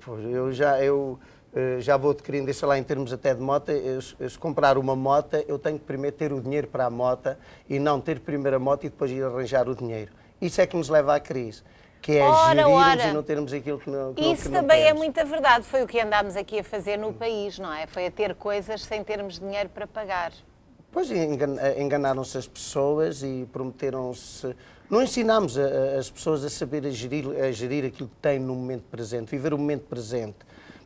Pois, já vou adquirindo, deixa lá, em termos até de moto, se comprar uma moto, eu tenho que primeiro ter o dinheiro para a moto e não ter primeiro a moto e depois ir arranjar o dinheiro. Isso é que nos leva à crise, que é gerirmos e não termos aquilo que não temos. Isso também é muita verdade, foi o que andámos aqui a fazer no país, não é? Foi a ter coisas sem termos dinheiro para pagar. Pois, enganaram-se as pessoas e prometeram-se... Não ensinámos as pessoas a saber gerir aquilo que têm no momento presente, viver o momento presente.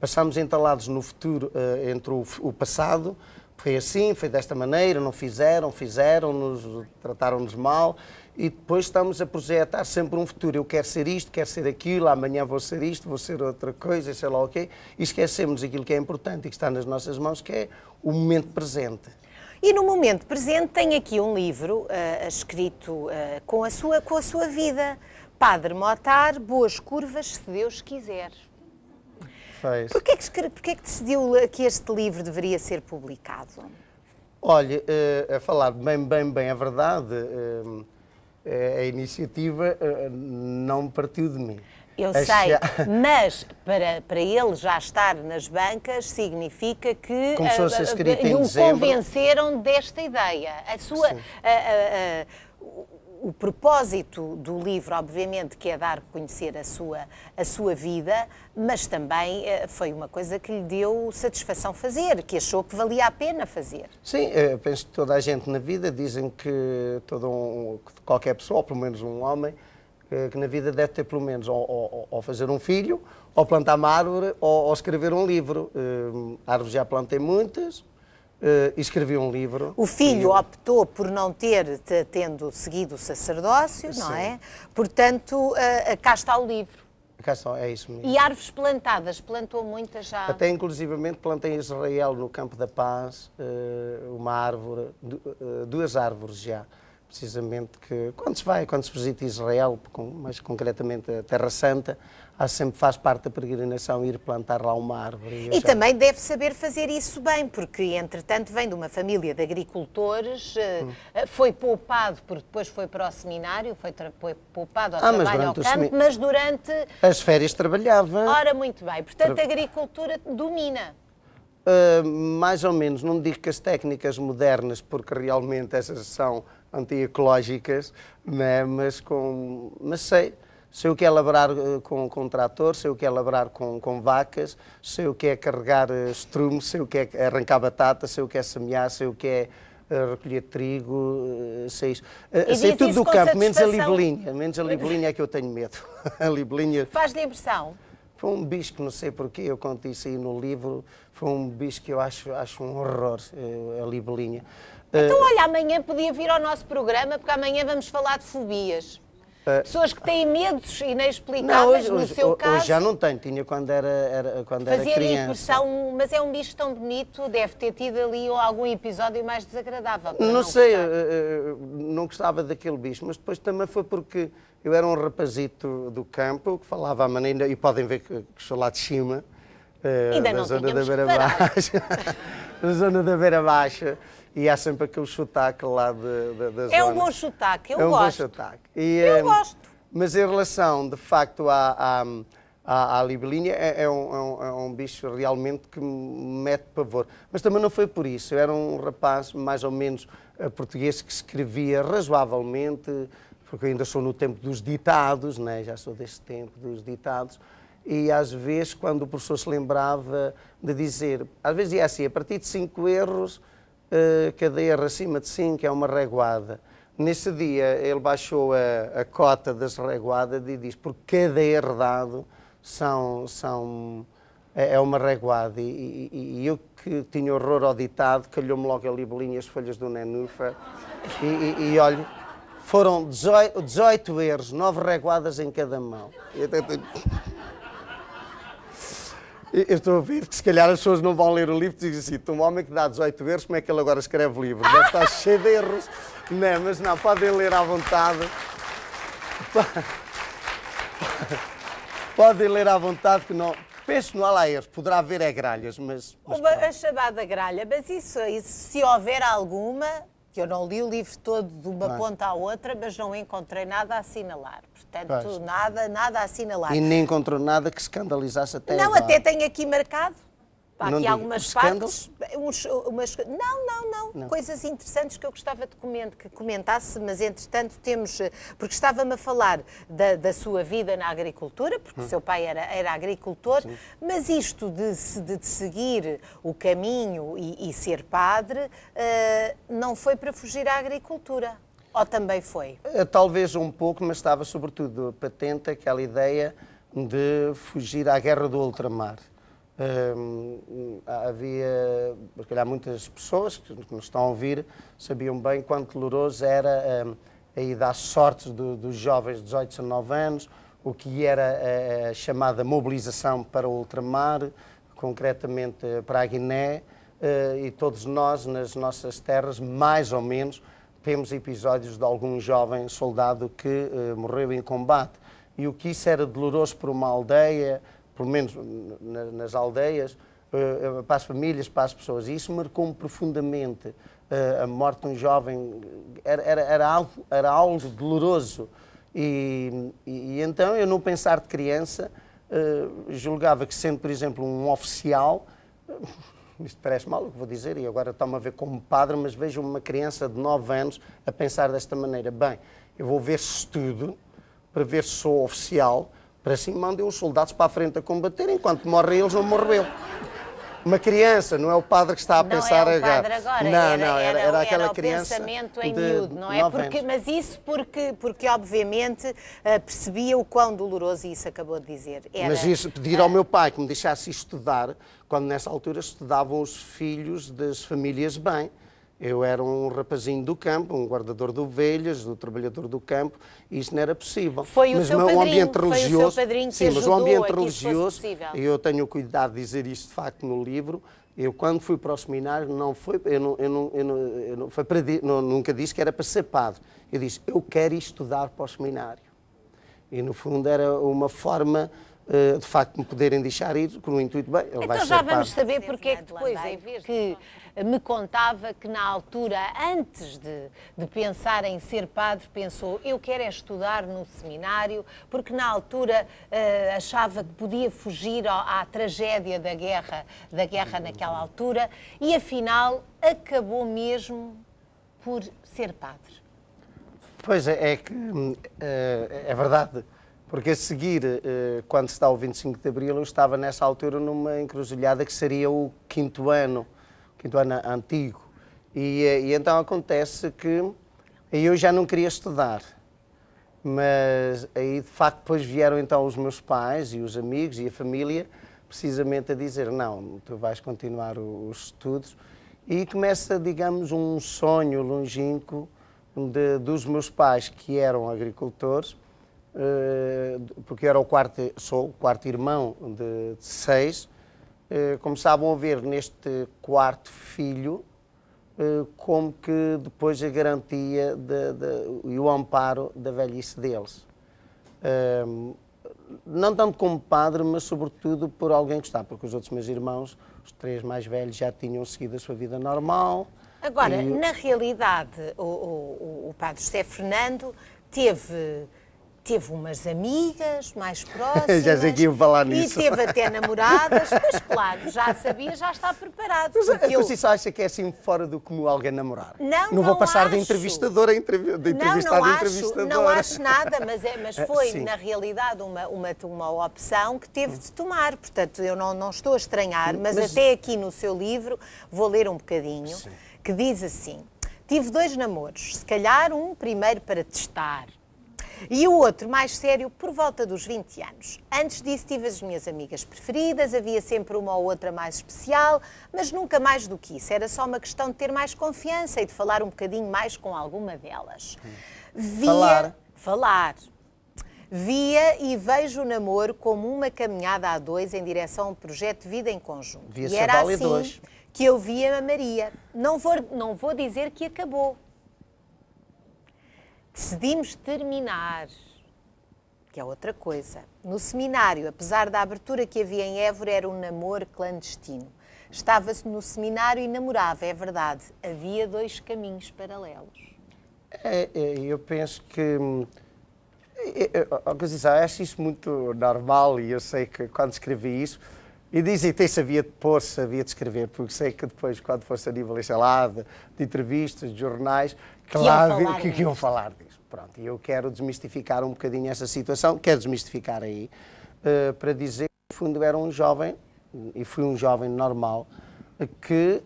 Passámos entalados no futuro, entre o passado, foi assim, foi desta maneira, não fizeram-nos, trataram-nos mal, e depois estamos a projetar sempre um futuro. Eu quero ser isto, quero ser aquilo, amanhã vou ser isto, vou ser outra coisa, sei lá o quê, e esquecemos aquilo que é importante e que está nas nossas mãos, que é o momento presente. E no momento presente tem aqui um livro escrito com a sua vida. Padre Motar, Boas Curvas, se Deus quiser. Porquê que decidiu que este livro deveria ser publicado? Olha, a falar bem a verdade, a iniciativa não partiu de mim. Eu sei, mas para ele já estar nas bancas significa que começou a ser escrito em o dezembro. Convenceram desta ideia. O propósito do livro, obviamente, que é dar a conhecer a sua vida, mas também foi uma coisa que lhe deu satisfação fazer, que achou que valia a pena fazer. Sim, penso que toda a gente na vida dizem que qualquer pessoa, ou pelo menos um homem, que na vida deve ter pelo menos ou fazer um filho, ou plantar uma árvore, ou escrever um livro. Árvores já plantei muitas, e escrevi um livro. O filho optou por não tendo seguido o sacerdócio, não é? Portanto, cá está o livro. Cá está, é isso mesmo. E árvores plantadas, plantou muitas já? Até inclusivamente plantei em Israel, no Campo da Paz, uma árvore, duas árvores já. Precisamente que quando se visita Israel, mais concretamente a Terra Santa, sempre faz parte da peregrinação ir plantar lá uma árvore. E também deve saber fazer isso bem, porque entretanto vem de uma família de agricultores, foi poupado porque depois foi para o seminário, foi poupado ao trabalho ao campo, mas durante... As férias trabalhava. Ora, muito bem. Portanto, a agricultura domina. Mais ou menos, não digo que as técnicas modernas, porque realmente essas são antiecológicas, né? mas sei o que é labrar com trator, sei o que é labrar com vacas, sei o que é carregar estrume, sei o que é arrancar batata, sei o que é semear, sei o que é recolher trigo, sei isso. Sei tudo do campo, menos a libelinha é que eu tenho medo. A libelinha... Faz-lhe impressão? Foi um bicho que não sei porquê, eu conto isso aí no livro, foi um bicho que eu acho um horror, a libelinha. Então, olha, amanhã podia vir ao nosso programa, porque amanhã vamos falar de fobias. Pessoas que têm medos inexplicáveis, no seu caso... Hoje já não tenho, tinha quando era criança. Fazia-lhe impressão, mas é um bicho tão bonito, deve ter tido ali algum episódio mais desagradável. Não sei, não gostava daquele bicho, mas depois também foi porque eu era um rapazito do campo, que falava à maneira, e podem ver que sou lá de cima, da zona da Beira Baixa, da zona da Beira Baixa. E há sempre aquele sotaque lá da zona. É um bom sotaque, eu gosto. É um bom sotaque. Eu gosto. Mas em relação, de facto, à libelinha, é um bicho realmente que me mete pavor. Mas também não foi por isso. Eu era um rapaz, mais ou menos, português, que escrevia razoavelmente, porque eu ainda sou no tempo dos ditados, né? Já sou deste tempo dos ditados. E às vezes, quando o professor se lembrava de dizer, às vezes ia assim, a partir de 5 erros, cada erro acima de 5 é uma reguada. Nesse dia ele baixou a cota das reguadas e diz, por cada erro dado é uma reguada. E eu que tinha horror ao ditado, calhou-me logo a libelinha as folhas do Nenufa e olha, foram 18 erros, 9 reguadas em cada mão. Eu estou a ver que se calhar as pessoas não vão ler o livro e dizem assim, um homem que dá 18 erros, como é que ele agora escreve livro? Deve estar cheio de erros. Não, mas não, podem ler à vontade. Podem ler à vontade que não... Penso que não há lá erros, poderá haver gralhas, mas a chamada gralha, mas isso, se houver alguma, que eu não li o livro todo de uma ponta à outra, mas não encontrei nada a assinalar. Portanto, nada a assinalar. E nem encontrou nada que escandalizasse até Não, agora. até tenho aqui marcado. Há Não aqui digo, algumas partes. Não. Coisas interessantes que eu gostava que comentasse, mas entretanto temos. Porque estava-me a falar da sua vida na agricultura, porque o seu pai era agricultor, sim, mas isto de seguir o caminho e ser padre não foi para fugir à agricultura. Ou também foi? Talvez um pouco, mas estava sobretudo patente aquela ideia de fugir à guerra do ultramar. Havia, se calhar, muitas pessoas que nos estão a ouvir sabiam bem quão doloroso era a ida às sortes dos jovens de 18, 19 anos, o que era a chamada mobilização para o ultramar, concretamente para a Guiné, e todos nós, nas nossas terras, mais ou menos, temos episódios de algum jovem soldado que morreu em combate. E o que isso era doloroso para uma aldeia, pelo menos nas aldeias, para as famílias, para as pessoas. E isso marcou-me profundamente. A morte de um jovem era algo doloroso. E então, eu, no pensar de criança, julgava que, sendo, por exemplo, um oficial, isto parece mal o que vou dizer, e agora está-me a ver como padre, mas vejo uma criança de 9 anos a pensar desta maneira: bem, eu vou ver se estudo, para ver se sou oficial, para assim mandem os soldados para a frente a combater, enquanto morrem eles, não morro eu. Uma criança, não é o padre que está a pensar agora. Não é o padre agora, era aquela criança. Era o pensamento em miúdo, não é? Mas isso porque obviamente percebia o quão doloroso, e isso acabou de dizer. Mas isso, pedir ao meu pai que me deixasse estudar, quando nessa altura estudavam os filhos das famílias bem. Eu era um rapazinho do campo, um guardador de ovelhas, um trabalhador do campo, e isso não era possível. Foi o seu padrinho, ambiente religioso, foi o seu padrinho que ajudou mas o ambiente a que isso religioso, fosse possível. eu tenho o cuidado de dizer isto de facto no livro, eu quando fui para o seminário nunca disse que era para ser padre, eu disse, eu quero estudar para o seminário. E no fundo era uma forma de facto me poderem deixar ir com o intuito, bem, ele vai ser padre. Então já vamos saber porque é que depois, em vez que me contava que na altura, antes de pensar em ser padre, pensou, eu quero é estudar no seminário, porque na altura achava que podia fugir à tragédia da guerra naquela altura, e afinal acabou mesmo por ser padre. Pois é que é verdade. Porque a seguir, quando se dá o 25 de Abril, eu estava nessa altura numa encruzilhada que seria o quinto ano antigo. E então acontece que eu já não queria estudar. Mas aí, de facto, depois vieram então os meus pais e os amigos e a família, precisamente a dizer, não, tu vais continuar os estudos. E começa, digamos, um sonho longínquo dos meus pais, que eram agricultores, porque eu sou o quarto irmão de 6, começavam a ver neste quarto filho como que depois a garantia e o amparo da velhice deles. Não tanto como padre, mas sobretudo por alguém que está, porque os outros meus irmãos, os 3 mais velhos, já tinham seguido a sua vida normal. Agora, na realidade, o padre José Fernando teve umas amigas mais próximas. Já sei que ia falar nisso. E teve até namoradas, mas claro, já sabia, já está preparado. Mas você só acha que é assim fora do comum alguém namorar? Não vou passar acho. De entrevistador a entrevistado a entrevistador. Não acho nada, mas foi na realidade uma opção que teve de tomar. Portanto, eu não estou a estranhar, mas até aqui no seu livro, vou ler um bocadinho, que diz assim, tive 2 namoros, se calhar um primeiro para testar, e o outro, mais sério, por volta dos 20 anos. Antes disso tive as minhas amigas preferidas, havia sempre uma ou outra mais especial, mas nunca mais do que isso. Era só uma questão de ter mais confiança e de falar um bocadinho mais com alguma delas. Falar. Via e vejo o namoro como uma caminhada a 2 em direção a um projeto de vida em conjunto. E era assim que eu via a Maria. Não vou dizer que acabou. Decidimos terminar, que é outra coisa. No seminário, apesar da abertura que havia em Évora, era um namoro clandestino. estava-se no seminário e namorava, é verdade. Havia 2 caminhos paralelos. Eu penso que... acho isso muito normal e eu sei que quando escrevi isso, e dizem que havia de pôr, havia de escrever, porque sei que depois, quando fosse a nível, sei lá, de entrevistas, de jornais, que iam falar disso. Pronto, e eu quero desmistificar um bocadinho essa situação, quero desmistificar aí, para dizer que, no fundo, era um jovem, e fui um jovem normal, que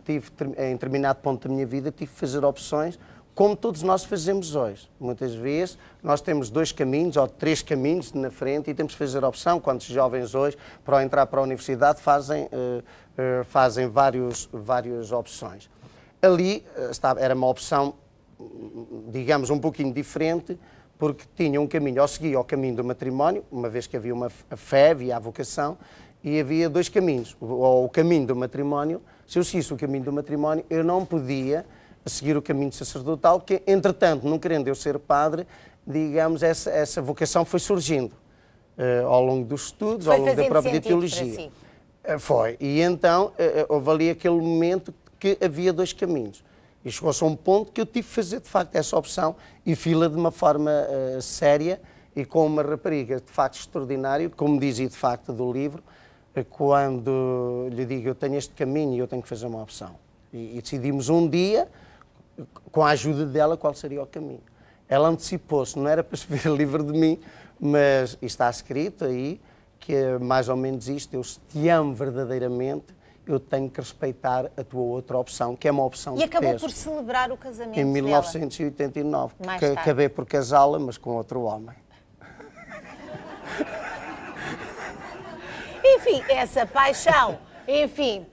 tive, em determinado ponto da minha vida, tive que fazer opções, como todos nós fazemos hoje. Muitas vezes nós temos 2 caminhos ou 3 caminhos na frente e temos que fazer a opção. Quantos jovens hoje, para entrar para a universidade, fazem várias opções. Ali era uma opção, digamos, um pouquinho diferente, porque tinha um caminho, ou seguia o caminho do matrimónio, uma vez que havia a fé, havia a vocação, e havia 2 caminhos. Ou o caminho do matrimónio, se eu seguisse o caminho do matrimónio, eu não podia seguir o caminho sacerdotal, que, entretanto, não querendo eu ser padre, digamos, essa vocação foi surgindo ao longo dos estudos, ao longo da própria teologia. Foi. E então houve ali aquele momento que havia 2 caminhos. E chegou-se a um ponto que eu tive que fazer, de facto, essa opção e fila de uma forma séria e com uma rapariga, de facto, extraordinária, como dizia, de facto, do livro, quando lhe digo, eu tenho este caminho e eu tenho que fazer uma opção. E decidimos um dia, com a ajuda dela, qual seria o caminho. Ela antecipou-se, não era para escrever livre de mim, mas está escrito aí que é mais ou menos isto: eu, se te amo verdadeiramente, eu tenho que respeitar a tua outra opção, que é uma opção de peso. E acabou por celebrar o casamento em 1989, dela. que acabei por casá-la, mas com outro homem. Enfim, essa paixão,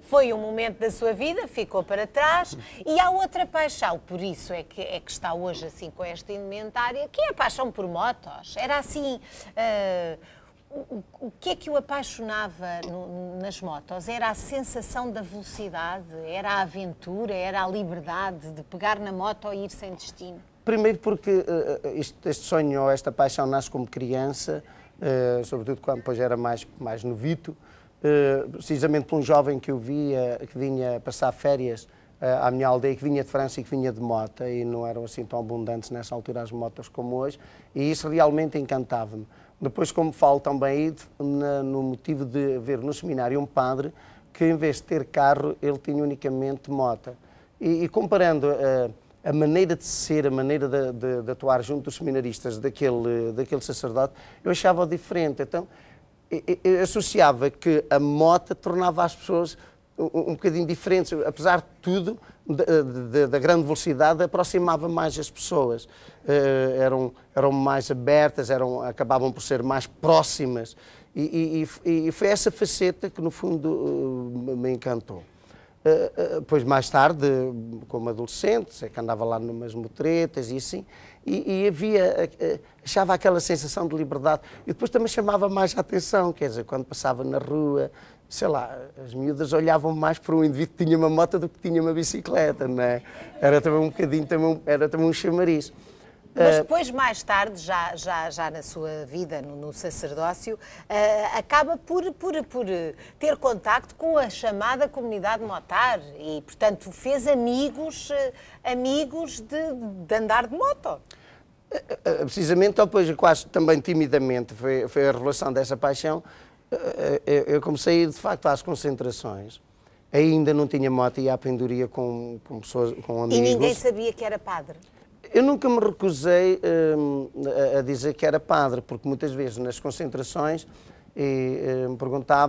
foi um momento da sua vida, ficou para trás, e há outra paixão, por isso é que está hoje assim com esta indumentária, que é a paixão por motos. Era assim, o que é que o apaixonava nas motos? Era a sensação da velocidade, era a aventura, era a liberdade de pegar na moto e ir sem destino? Primeiro porque este sonho ou esta paixão nasce como criança, sobretudo quando depois era mais novito, precisamente por um jovem que eu via, que vinha passar férias à minha aldeia, que vinha de França e que vinha de moto, e não eram assim tão abundantes nessa altura as motos como hoje, e isso realmente encantava-me. Depois, como falo também aí, no motivo de ver no seminário um padre que, em vez de ter carro, ele tinha unicamente moto. E comparando a maneira de ser, a maneira de atuar junto dos seminaristas daquele sacerdote, eu achava-o diferente. Então, eu associava que a moto tornava as pessoas um bocadinho diferentes. Apesar de tudo, da grande velocidade, aproximava mais as pessoas. Eram mais abertas, acabavam por ser mais próximas. E foi essa faceta que, no fundo, me encantou. Depois, mais tarde, como adolescente, sei que andava lá numas motretas e assim, e achava aquela sensação de liberdade. E depois também chamava mais a atenção, quer dizer, quando passava na rua, sei lá, as miúdas olhavam mais para um indivíduo que tinha uma moto do que tinha uma bicicleta, não é? Era também um bocadinho, era também um chamariz. Mas depois, mais tarde, já na sua vida, no sacerdócio, acaba por ter contacto com a chamada comunidade motar e, portanto, fez amigos de andar de moto. Precisamente, depois, quase também timidamente, foi a revelação dessa paixão. Eu comecei, de facto, às concentrações. Ainda não tinha moto, ia à pendoria com pessoas, com amigos. E ninguém sabia que era padre? Eu nunca me recusei a dizer que era padre, porque muitas vezes nas concentrações me perguntavam